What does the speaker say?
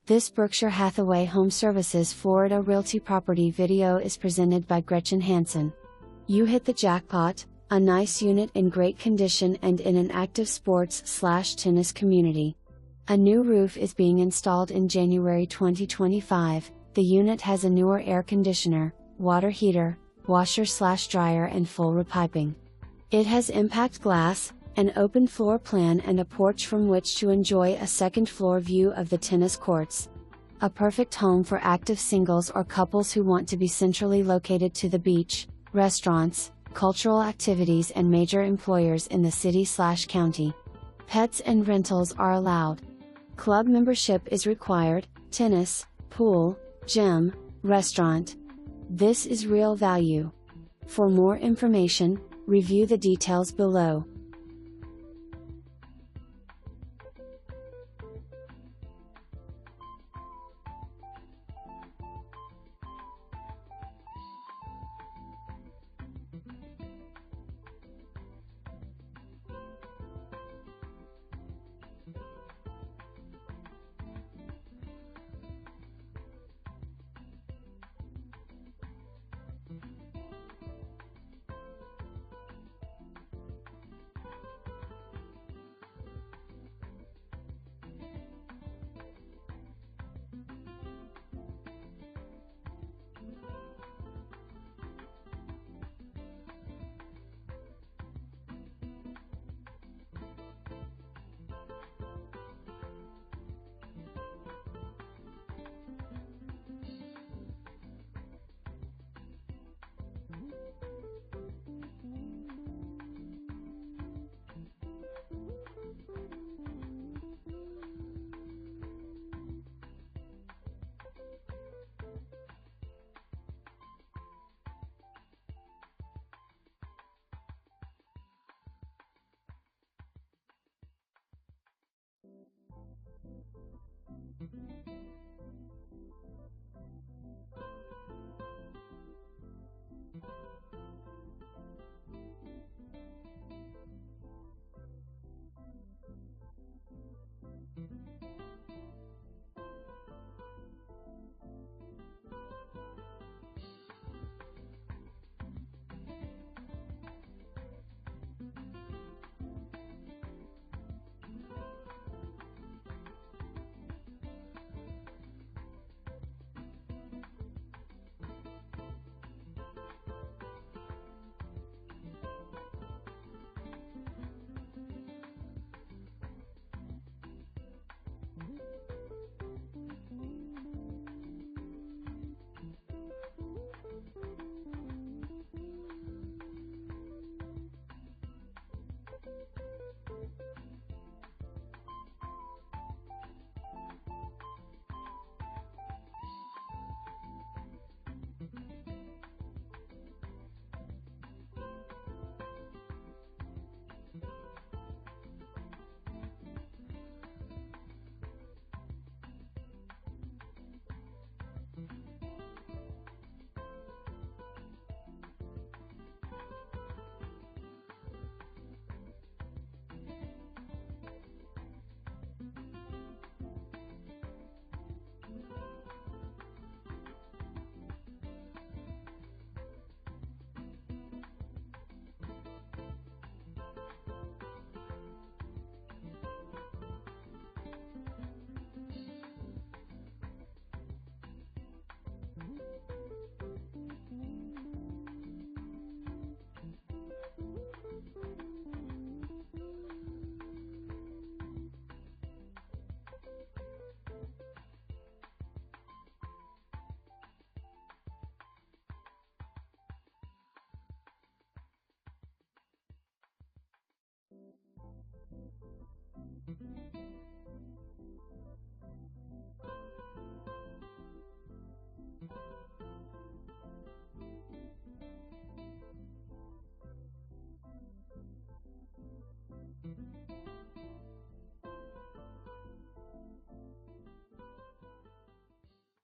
This Berkshire Hathaway HomeServices Florida Realty property video is presented by Gretchen Hanson. You hit the jackpot, a nice unit in great condition and in an active sports/tennis community. A new roof is being installed in January 2025, the unit has a newer air conditioner, water heater, washer/dryer and full repiping. It has impact glass, an open floor plan and a porch from which to enjoy a second floor view of the tennis courts. A perfect home for active singles or couples who want to be centrally located to the beach, restaurants, cultural activities and major employers in the city/county. Pets and rentals are allowed. Club membership is required, tennis, pool, gym, restaurant. This is real value. For more information, review the details below.